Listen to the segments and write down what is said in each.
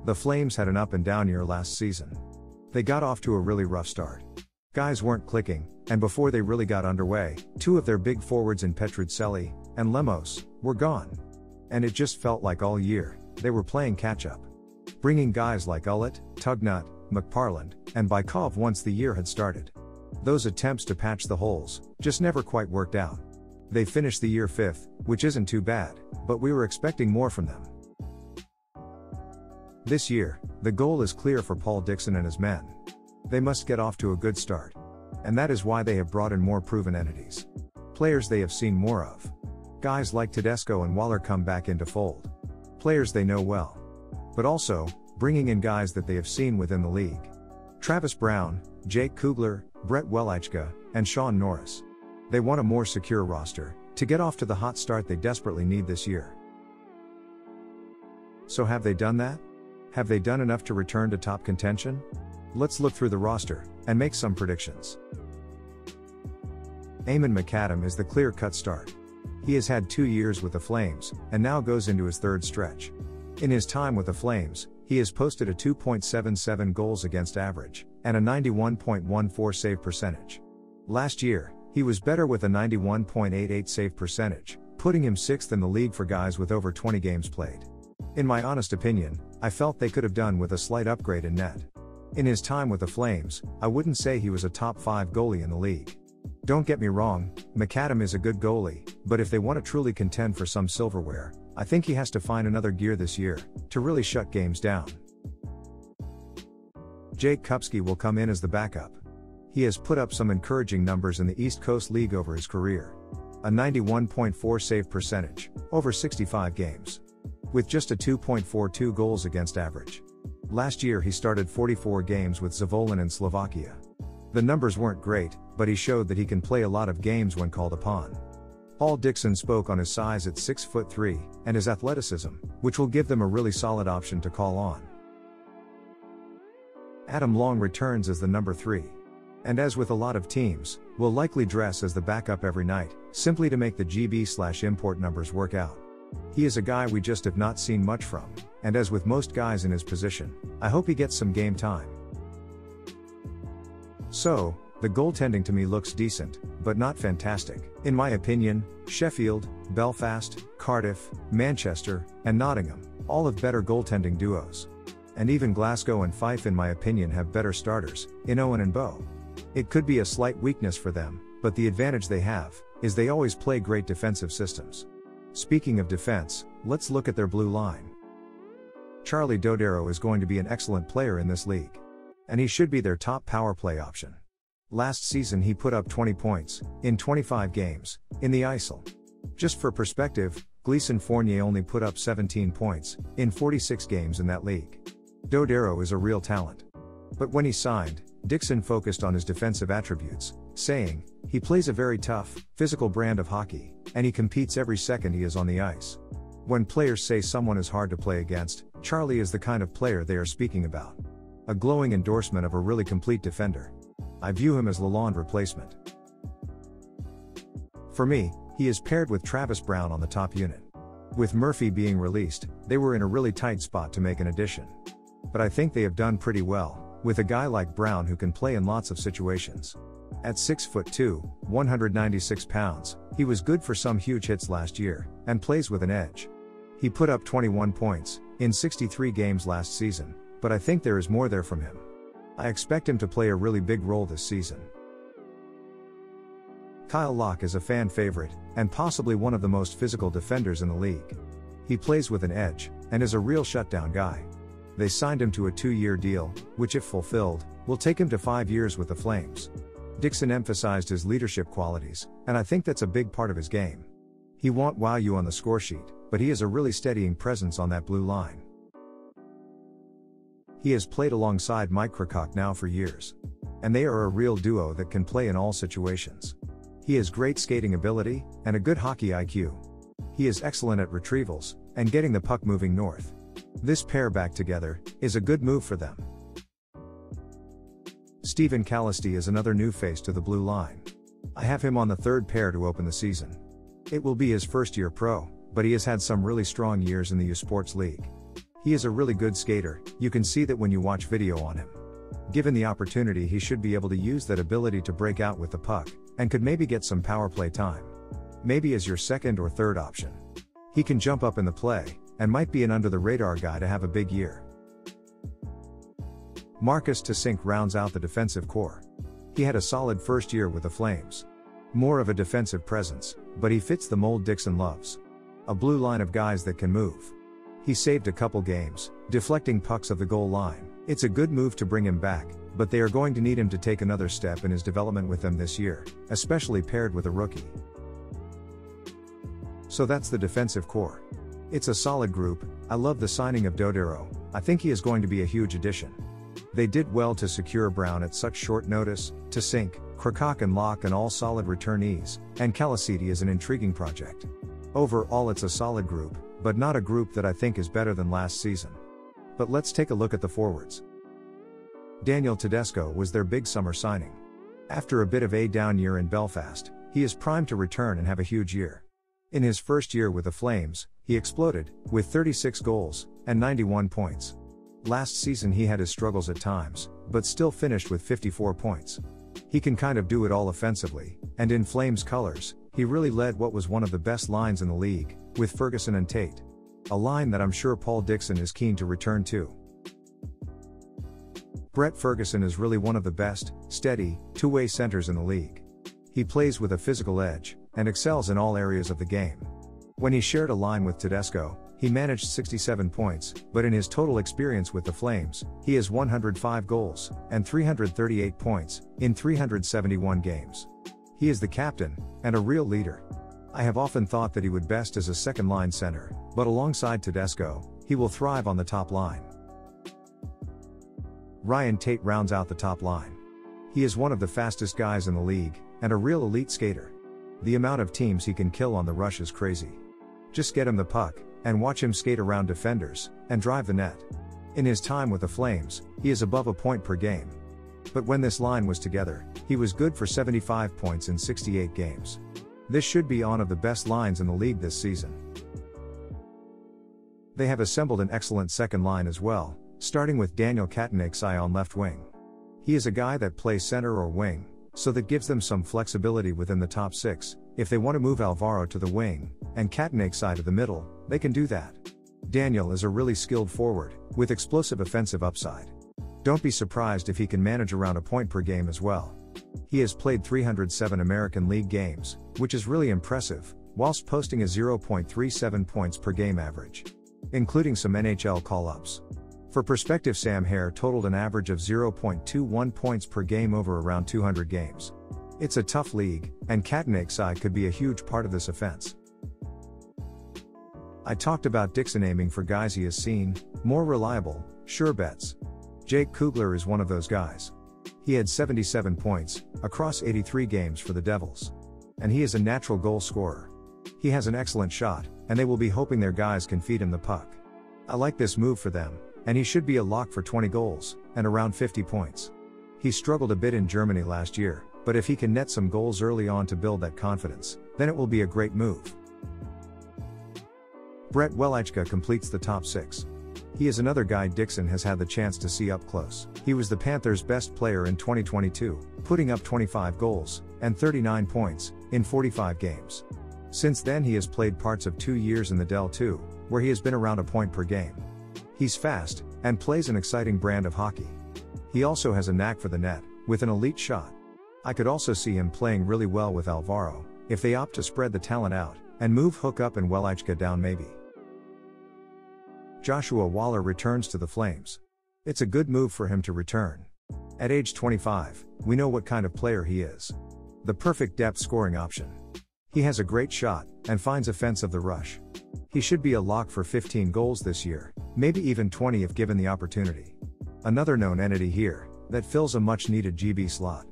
The Flames had an up and down year last season. They got off to a really rough start. Guys weren't clicking, and before they really got underway, two of their big forwards in Petruzzelli and Lemos were gone. And it just felt like all year, they were playing catch-up. Bringing guys like Ullett, Tugnut, McParland, and Bykov once the year had started. Those attempts to patch the holes just never quite worked out. They finished the year 5th, which isn't too bad, but we were expecting more from them. This year, the goal is clear for Paul Dixon and his men. They must get off to a good start. And that is why they have brought in more proven entities. Players they have seen more of. Guys like Tedesco and Waller come back into fold. Players they know well. But also, bringing in guys that they have seen within the league. Travis Brown, Jake Kugler, Brett Welichka, and Sean Norris. They want a more secure roster, to get off to the hot start they desperately need this year. So have they done that? Have they done enough to return to top contention? Let's look through the roster, and make some predictions. Eamon McAdam is the clear-cut start. He has had 2 years with the Flames, and now goes into his third stretch. In his time with the Flames, he has posted a 2.77 goals against average, and a 91.14 save percentage. Last year, he was better with a 91.88 save percentage, putting him 6th in the league for guys with over 20 games played. In my honest opinion, I felt they could have done with a slight upgrade in net. In his time with the Flames, I wouldn't say he was a top 5 goalie in the league. Don't get me wrong, McAdam is a good goalie, but if they want to truly contend for some silverware, I think he has to find another gear this year, to really shut games down. Jake Kupski will come in as the backup. He has put up some encouraging numbers in the East Coast League over his career. A 91.4 save percentage, over 65 games. With just a 2.42 goals against average. Last year he started 44 games with Zvolin in Slovakia. The numbers weren't great, but he showed that he can play a lot of games when called upon. Paul Dixon spoke on his size at 6'3", and his athleticism, which will give them a really solid option to call on. Adam Long returns as the number 3. And as with a lot of teams, will likely dress as the backup every night, simply to make the GB/import numbers work out. He is a guy we just have not seen much from, and as with most guys in his position, I hope he gets some game time. So, the goaltending to me looks decent, but not fantastic. In my opinion, Sheffield, Belfast, Cardiff, Manchester, and Nottingham, all have better goaltending duos. And even Glasgow and Fife in my opinion have better starters, in Owen and Bow. It could be a slight weakness for them, but the advantage they have, is they always play great defensive systems. Speaking of defense, let's look at their blue line. Charlie Dodero is going to be an excellent player in this league. And he should be their top power play option. Last season he put up 20 points, in 25 games, in the EIHL. Just for perspective, Gleason Fournier only put up 17 points, in 46 games in that league. Dodero is a real talent. But when he signed, Dixon focused on his defensive attributes, saying, he plays a very tough, physical brand of hockey, and he competes every second he is on the ice. When players say someone is hard to play against, Charlie is the kind of player they are speaking about. A glowing endorsement of a really complete defender. I view him as Lalonde replacement. For me, he is paired with Travis Brown on the top unit. With Murphy being released, they were in a really tight spot to make an addition. But I think they have done pretty well, with a guy like Brown who can play in lots of situations. At 6'2", 196 pounds, he was good for some huge hits last year, and plays with an edge. He put up 21 points, in 63 games last season, but I think there is more there from him. I expect him to play a really big role this season. Kyle Locke is a fan favorite, and possibly one of the most physical defenders in the league. He plays with an edge, and is a real shutdown guy. They signed him to a 2-year deal, which if fulfilled, will take him to 5 years with the Flames. Dixon emphasized his leadership qualities, and I think that's a big part of his game. He won't wow you on the score sheet, but he is a really steadying presence on that blue line. He has played alongside Mike Krikoc now for years. And they are a real duo that can play in all situations. He has great skating ability, and a good hockey IQ. He is excellent at retrievals, and getting the puck moving north. This pair back together, is a good move for them. Stephen Callisty is another new face to the blue line. I have him on the third pair to open the season. It will be his first year pro, but he has had some really strong years in the U Sports League. He is a really good skater, you can see that when you watch video on him. Given the opportunity, he should be able to use that ability to break out with the puck, and could maybe get some power play time. Maybe as your second or third option. He can jump up in the play, and might be an under the radar guy to have a big year. Marcus Tysink rounds out the defensive core. He had a solid first year with the Flames. More of a defensive presence, but he fits the mold Dixon loves. A blue line of guys that can move. He saved a couple games, deflecting pucks of the goal line. It's a good move to bring him back, but they are going to need him to take another step in his development with them this year, especially paired with a rookie. So that's the defensive core. It's a solid group. I love the signing of Dodero. I think he is going to be a huge addition. They did well to secure Brown at such short notice. Tysink, Krokok and Locke and all solid returnees, and Kalasidi is an intriguing project. Overall it's a solid group, but not a group that I think is better than last season. But let's take a look at the forwards. Daniel Tedesco was their big summer signing. After a bit of a down year in Belfast, he is primed to return and have a huge year. In his first year with the Flames, he exploded, with 36 goals, and 91 points. Last season he had his struggles at times, but still finished with 54 points. He can kind of do it all offensively, and in Flames colors, he really led what was one of the best lines in the league, with Ferguson and Tate. A line that I'm sure Paul Dixon is keen to return to. Brett Ferguson is really one of the best, steady, two-way centers in the league. He plays with a physical edge, and excels in all areas of the game. When he shared a line with Tedesco, he managed 67 points, but in his total experience with the Flames, he has 105 goals, and 338 points, in 371 games. He is the captain, and a real leader. I have often thought that he would best as a second-line center, but alongside Tedesco, he will thrive on the top line. Ryan Tate rounds out the top line. He is one of the fastest guys in the league, and a real elite skater. The amount of teams he can kill on the rush is crazy. Just get him the puck, and watch him skate around defenders, and drive the net. In his time with the Flames, he is above a point per game. But when this line was together, he was good for 75 points in 68 games. This should be one of the best lines in the league this season. They have assembled an excellent second line as well, starting with Daniel Kataneksai on left wing. He is a guy that plays center or wing, so that gives them some flexibility within the top six. If they want to move Alvaro to the wing, and Kataneksai to the middle, they can do that. Daniel is a really skilled forward, with explosive offensive upside. Don't be surprised if he can manage around a point per game as well. He has played 307 American League games, which is really impressive, whilst posting a 0.37 points per game average, including some NHL call-ups. For perspective, Sam Hare totaled an average of 0.21 points per game over around 200 games. It's a tough league, and Kataneksai could be a huge part of this offense. I talked about Dixon aiming for guys he has seen, more reliable, sure bets. Jake Kugler is one of those guys. He had 77 points, across 83 games for the Devils. And he is a natural goal scorer. He has an excellent shot, and they will be hoping their guys can feed him the puck. I like this move for them, and he should be a lock for 20 goals, and around 50 points. He struggled a bit in Germany last year, but if he can net some goals early on to build that confidence, then it will be a great move. Brett Welichka completes the top six. He is another guy Dixon has had the chance to see up close. He was the Panthers' best player in 2022, putting up 25 goals, and 39 points, in 45 games. Since then he has played parts of 2 years in the Del 2, where he has been around a point per game. He's fast, and plays an exciting brand of hockey. He also has a knack for the net, with an elite shot. I could also see him playing really well with Alvaro, if they opt to spread the talent out, and move Hook up and Welichka down maybe. Joshua Waller returns to the Flames. It's a good move for him to return. At age 25, we know what kind of player he is. The perfect depth scoring option. He has a great shot, and finds offense of the rush. He should be a lock for 15 goals this year, maybe even 20 if given the opportunity. Another known entity here, that fills a much needed GB slot.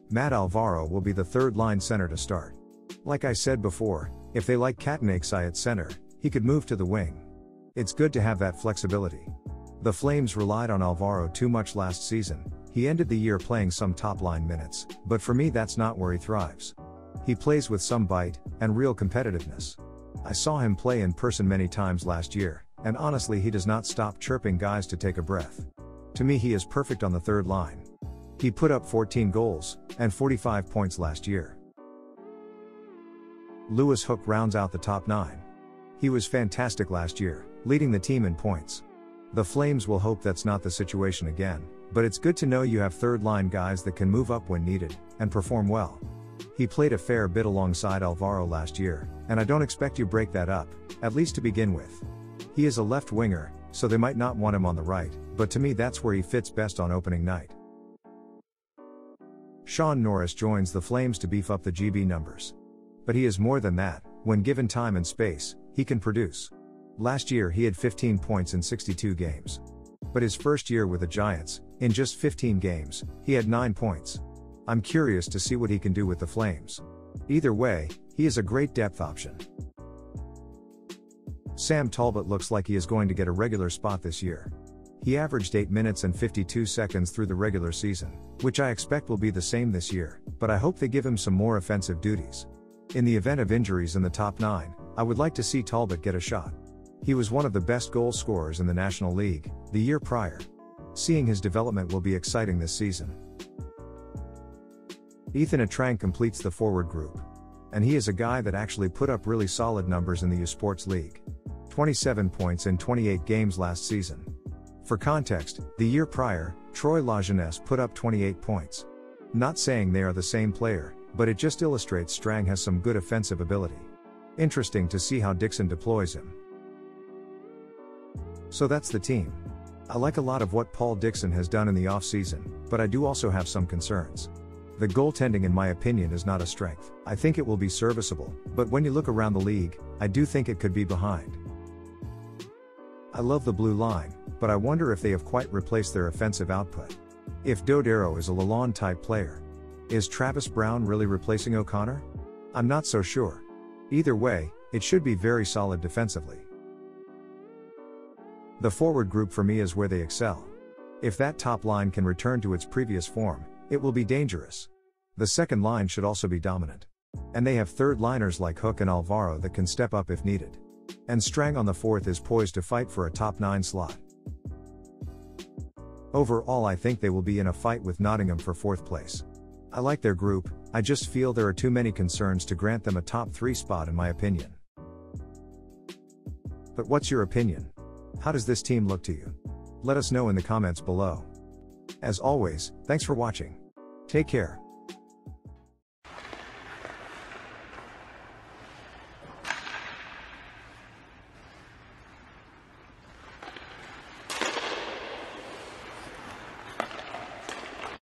Matt Alvaro will be the third line center to start. Like I said before, if they like Kataneksai at center, he could move to the wing. It's good to have that flexibility. The Flames relied on Alvaro too much last season. He ended the year playing some top-line minutes, but for me that's not where he thrives. He plays with some bite, and real competitiveness. I saw him play in person many times last year, and honestly he does not stop chirping guys to take a breath. To me he is perfect on the third line. He put up 14 goals, and 45 points last year. Lewis Hook rounds out the top 9. He was fantastic last year, leading the team in points. The Flames will hope that's not the situation again, but it's good to know you have third line guys that can move up when needed, and perform well. He played a fair bit alongside Alvaro last year, and I don't expect you break that up, at least to begin with. He is a left winger, so they might not want him on the right, but to me that's where he fits best on opening night. Sean Norris joins the Flames to beef up the GB numbers. But he is more than that. When given time and space, he can produce. Last year he had 15 points in 62 games. But his first year with the Giants, in just 15 games, he had 9 points. I'm curious to see what he can do with the Flames. Either way, he is a great depth option. Sam Talbot looks like he is going to get a regular spot this year. He averaged 8 minutes and 52 seconds through the regular season, which I expect will be the same this year, but I hope they give him some more offensive duties. In the event of injuries in the top 9, I would like to see Talbot get a shot. He was one of the best goal scorers in the National League the year prior. Seeing his development will be exciting this season. Ethan Atrang completes the forward group. And he is a guy that actually put up really solid numbers in the U Sports League. 27 points in 28 games last season. For context, the year prior, Troy Lajeunesse put up 28 points. Not saying they are the same player, but it just illustrates Strang has some good offensive ability. Interesting to see how Dixon deploys him. So that's the team. I like a lot of what Paul Dixon has done in the off-season, but I do also have some concerns. The goaltending in my opinion is not a strength. I think it will be serviceable, but when you look around the league, I do think it could be behind. I love the blue line, but I wonder if they have quite replaced their offensive output. If Dodero is a Lalonde-type player, is Travis Brown really replacing O'Connor? I'm not so sure. Either way, it should be very solid defensively. The forward group for me is where they excel. If that top line can return to its previous form, it will be dangerous. The second line should also be dominant. And they have third liners like Hook and Alvaro that can step up if needed. And Strang on the fourth is poised to fight for a top 9 slot. Overall I think they will be in a fight with Nottingham for 4th place. I like their group, I just feel there are too many concerns to grant them a top 3 spot in my opinion. But what's your opinion? How does this team look to you? Let us know in the comments below. As always, thanks for watching. Take care.